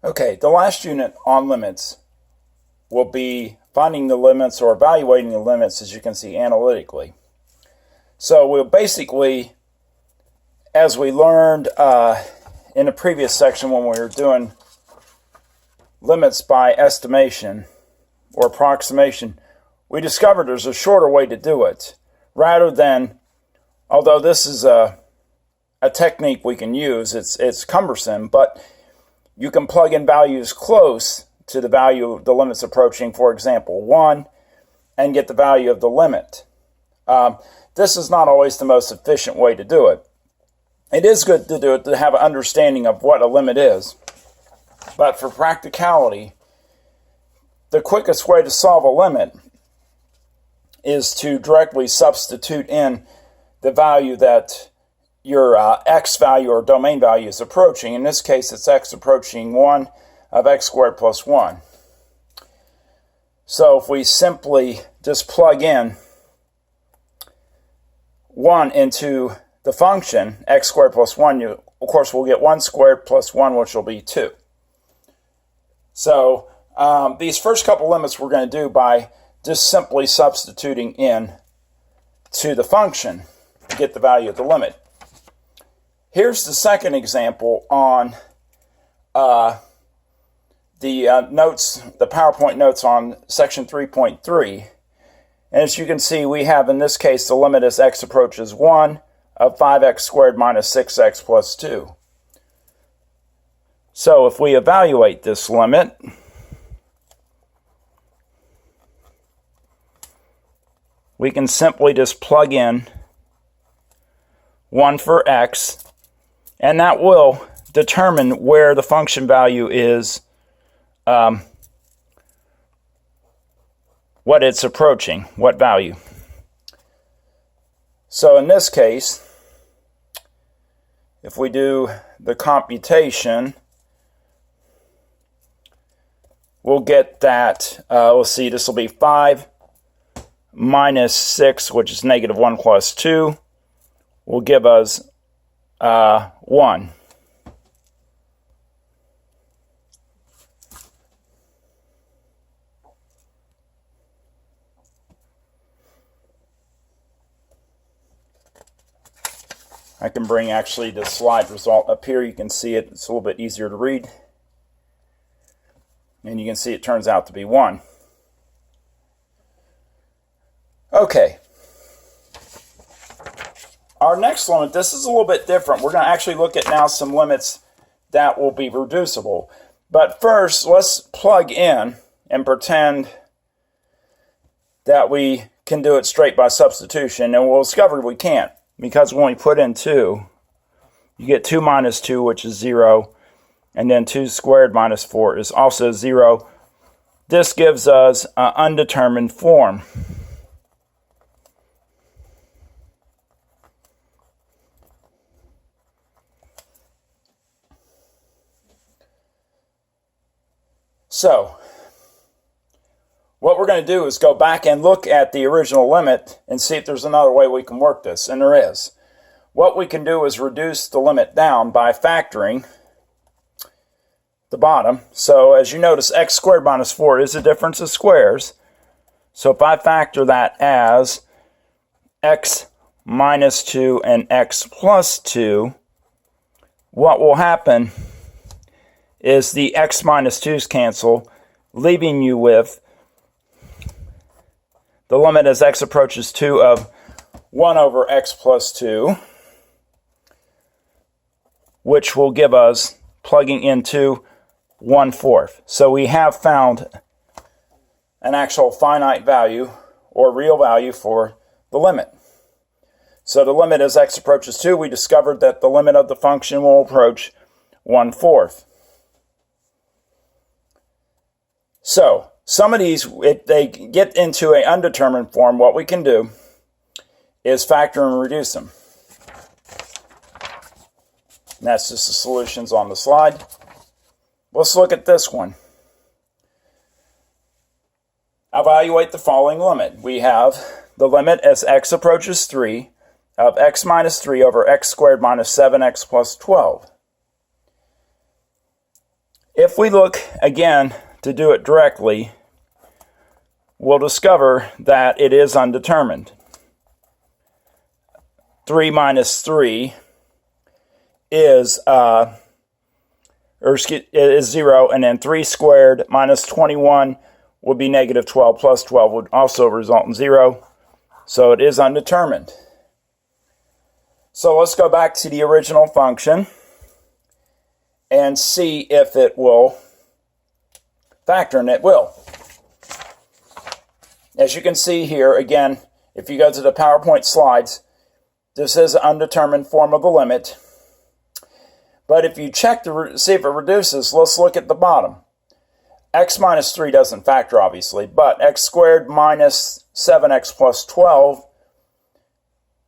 Okay, the last unit on limits will be finding the limits or evaluating the limits, as you can see, analytically. So we'll basically, as we learned in the previous section when we were doing limits by estimation or approximation, we discovered there's a shorter way to do it. Rather than, although this is a technique we can use, it's cumbersome, but you can plug in values close to the value of the limits approaching, for example, 1, and get the value of the limit. This is not always the most efficient way to do it. It is good to do it to have an understanding of what a limit is. But for practicality, the quickest way to solve a limit is to directly substitute in the value that your x value or domain value is approaching. In this case, it's x approaching 1 of x squared plus 1. So if we simply just plug in 1 into the function x squared plus 1, of course we'll get 1 squared plus 1, which will be 2. So these first couple limits we're going to do by just simply substituting in to the function to get the value of the limit. Here's the second example on the PowerPoint notes on section 3.3. And as you can see, we have in this case the limit as x approaches 1 of 5x squared minus 6x plus 2. So if we evaluate this limit, we can simply just plug in 1 for x, and that will determine where the function value is, what it's approaching, what value. So in this case, if we do the computation, we'll get that, we'll see, this will be 5 minus 6, which is negative 1 plus 2, will give us 1. I can bring actually the slide result up here. You can see it. It's a little bit easier to read. And you can see it turns out to be 1. Okay. Our next limit, this is a little bit different. We're going to actually look at now some limits that will be reducible. But first, let's plug in and pretend that we can do it straight by substitution. And we'll discover we can't. Because when we put in 2, you get 2 minus 2, which is 0. And then 2 squared minus 4 is also 0. This gives us an undetermined form. So, what we're going to do is go back and look at the original limit and see if there's another way we can work this, and there is. What we can do is reduce the limit down by factoring the bottom. So as you notice, x squared minus 4 is a difference of squares. So if I factor that as x minus 2 and x plus 2, what will happen is the x minus 2's cancel, leaving you with the limit as x approaches 2 of 1 over x plus 2, which will give us, plugging into 1/4. So we have found an actual finite value or real value for the limit. So the limit as x approaches 2, we discovered that the limit of the function will approach 1/4. So some of these, if they get into an undetermined form, what we can do is factor and reduce them. And that's just the solutions on the slide. Let's look at this one. Evaluate the following limit. We have the limit as x approaches 3 of x minus 3 over x squared minus 7x plus 12. If we look again to do it directly, we'll discover that it is undetermined. 3 minus 3 is 0, and then 3 squared minus 21 would be negative 12, plus 12 would also result in 0. So it is undetermined. So let's go back to the original function and see if it will factor, and it will. As you can see here, again, if you go to the PowerPoint slides, this is an undetermined form of the limit. But if you check to see if it reduces, let's look at the bottom. X minus 3 doesn't factor, obviously, but x squared minus 7x plus 12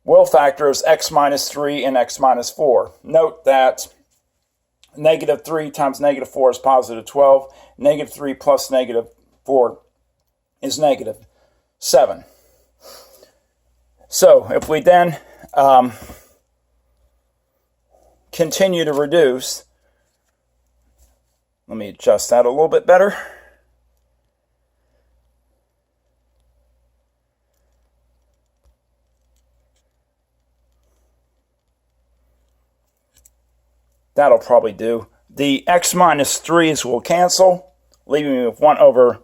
will factor as x minus 3 and x minus 4. Note that negative 3 times negative 4 is positive 12. Negative 3 plus negative 4 is negative 7. So if we then continue to reduce, let me adjust that a little bit better. That'll probably do. The x minus 3's will cancel, leaving me with 1 over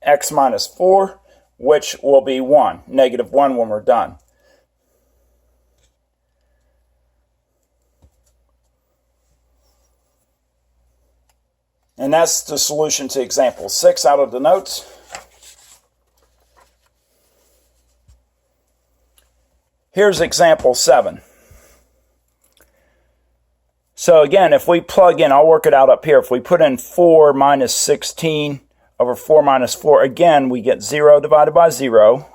x minus 4, which will be 1, negative 1 when we're done. And that's the solution to example 6 out of the notes. Here's example 7. So again, if we plug in, I'll work it out up here. If we put in 4 minus 16 over 4 minus 4, again, we get 0 divided by 0.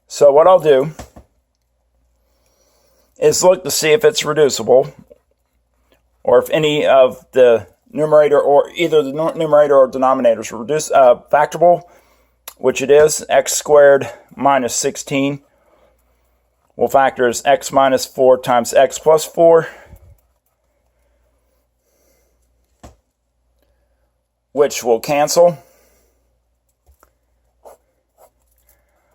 So what I'll do is look to see if it's reducible, or if any of the numerator, or either the numerator or denominator is factorable, which it is. X squared minus 16 will factor as x minus 4 times x plus 4, which will cancel,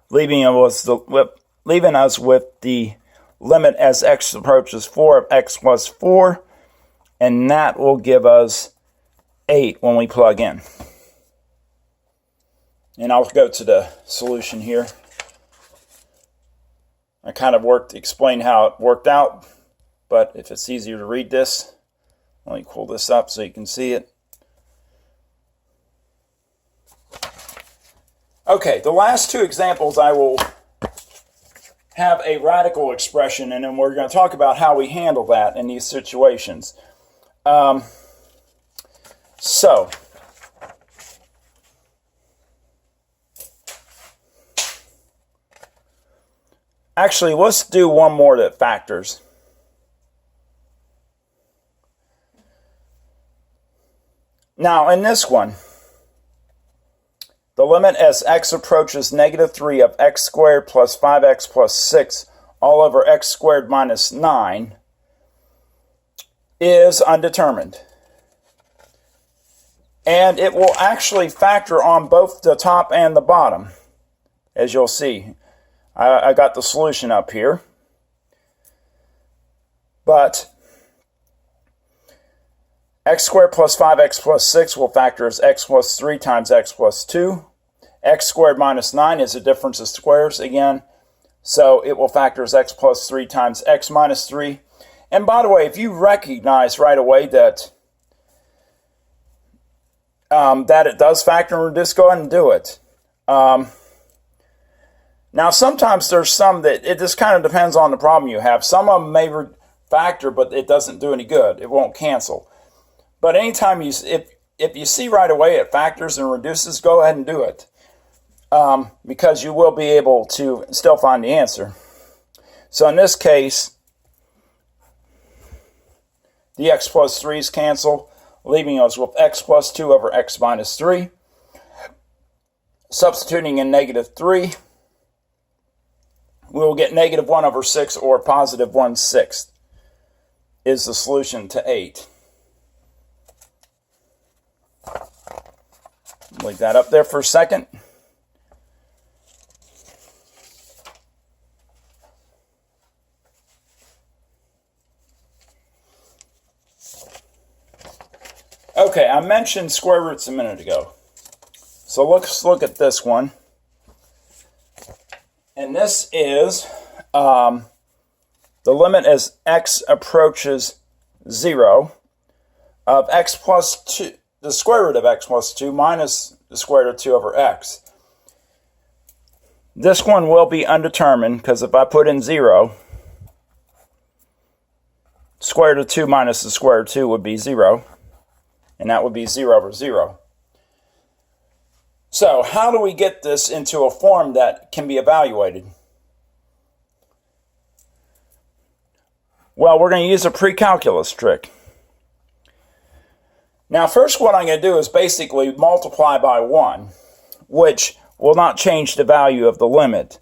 leaving us with the limit as x approaches 4 of x plus 4, and that will give us 8 when we plug in. And I'll go to the solution here. I kind of explained how it worked out, but if it's easier to read this, let me pull this up so you can see it. Okay, the last two examples I will have a radical expression, and then we're going to talk about how we handle that in these situations. Actually, let's do one more that factors. Now, in this one, the limit as x approaches negative 3 of x squared plus 5x plus 6 all over x squared minus 9 is undetermined. And it will actually factor on both the top and the bottom, as you'll see. I got the solution up here. But x squared plus 5x plus 6 will factor as x plus 3 times x plus 2. X squared minus 9 is a difference of squares again. So it will factor as x plus 3 times x minus 3. And by the way, if you recognize right away that it does factor and reduce, go ahead and do it. Now, sometimes there's some that it just kind of depends on the problem you have. Some of them may factor, but it doesn't do any good. It won't cancel. But anytime if you see right away it factors and reduces, go ahead and do it. Because you will be able to still find the answer. So in this case, the x plus 3's cancel, leaving us with x plus 2 over x minus 3. Substituting in negative 3, we will get negative 1 over 6, or positive 1/6 is the solution to 8. Leave that up there for a second. Okay, I mentioned square roots a minute ago. So let's look at this one. And this is the limit as x approaches 0 of x plus 2, the square root of x plus 2 minus the square root of 2 over x. This one will be undetermined because if I put in 0, square root of 2 minus the square root of 2 would be 0. And that would be 0 over 0. So how do we get this into a form that can be evaluated? Well, we're going to use a pre-calculus trick. Now first what I'm going to do is basically multiply by 1, which will not change the value of the limit.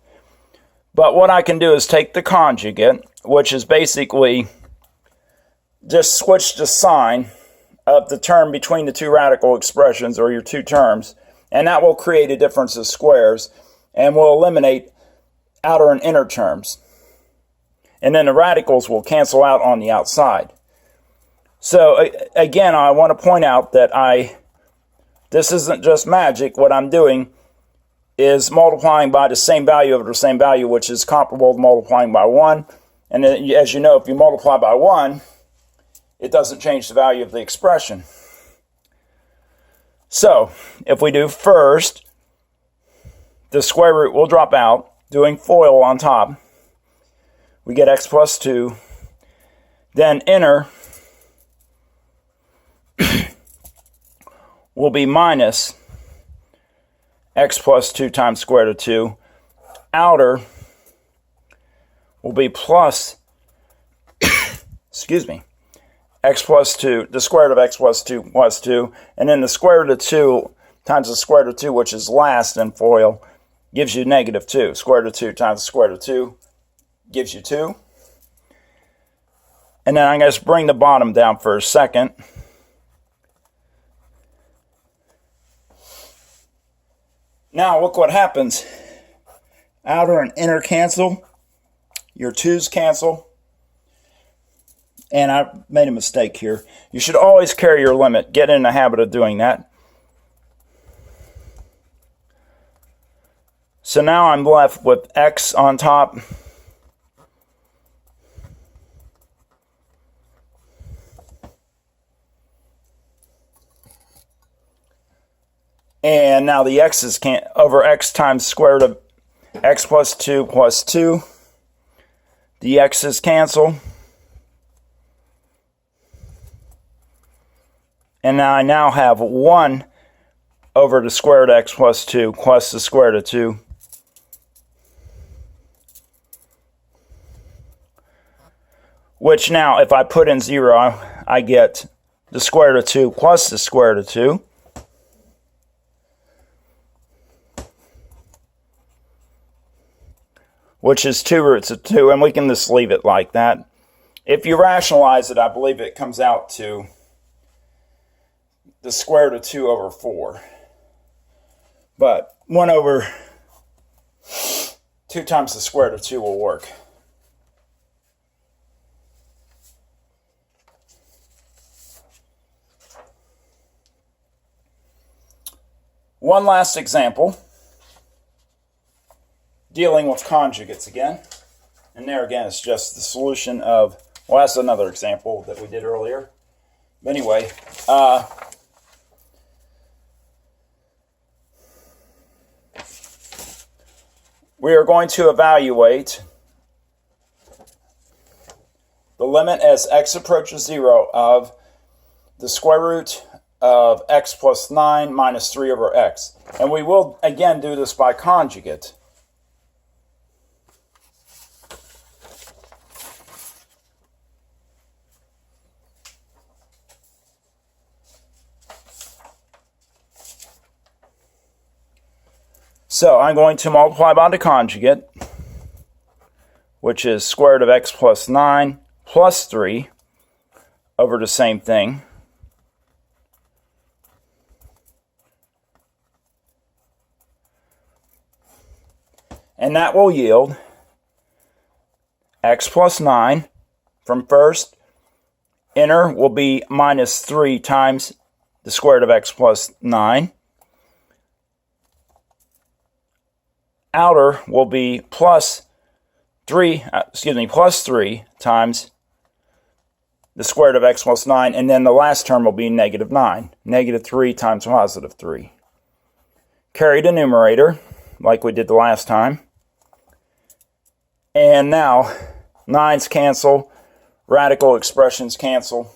But what I can do is take the conjugate, which is basically just switch the sign of the term between the two radical expressions, or your two terms, and that will create a difference of squares and will eliminate outer and inner terms. And then the radicals will cancel out on the outside. So again, I want to point out that this isn't just magic. What I'm doing is multiplying by the same value over the same value, which is comparable to multiplying by 1. And then, as you know, if you multiply by 1, it doesn't change the value of the expression. So, if we do first, the square root will drop out, doing FOIL on top. We get x plus 2. Then inner will be minus x plus 2 times square root of 2. Outer will be plus, excuse me, x plus 2, the square root of x plus 2 plus 2, and then the square root of 2 times the square root of 2, which is last in FOIL, gives you negative 2. Square root of 2 times the square root of 2 gives you 2. And then I'm going to bring the bottom down for a second. Now look what happens. Outer and inner cancel. Your 2's cancel. And I made a mistake here. You should always carry your limit. Get in the habit of doing that. So now I'm left with x on top. And now the x's can't over x times square root of x plus 2 plus 2. The x's cancel. And now I now have 1 over the square root of x plus 2 plus the square root of 2. Which now, if I put in 0, I get the square root of 2 plus the square root of 2. Which is 2 roots of 2, and we can just leave it like that. If you rationalize it, I believe it comes out to the square root of 2 over 4. But 1 over 2 times the square root of 2 will work. One last example, dealing with conjugates again. And there again, it's just the solution of, well, that's another example that we did earlier. But anyway, we are going to evaluate the limit as x approaches 0 of the square root of x plus 9 minus 3 over x. And we will again do this by conjugate. So I'm going to multiply by the conjugate, which is square root of x plus 9 plus 3 over the same thing. And that will yield x plus 9 from first. Inner will be minus 3 times the square root of x plus 9. Outer will be plus 3 times the square root of x plus 9, and then the last term will be negative 9. Negative 3 times positive 3. Carry the numerator, like we did the last time. And now, 9's cancel, radical expressions cancel.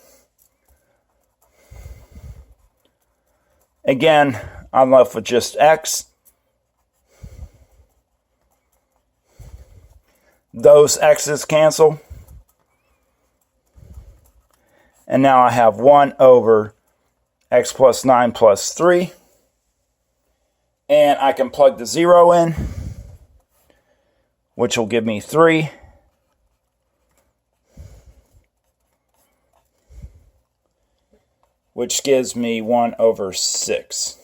Again, I'm left with just x. Those x's cancel. And now I have 1 over x plus 9 plus 3. And I can plug the 0 in, which will give me 3. Which gives me 1 over 6.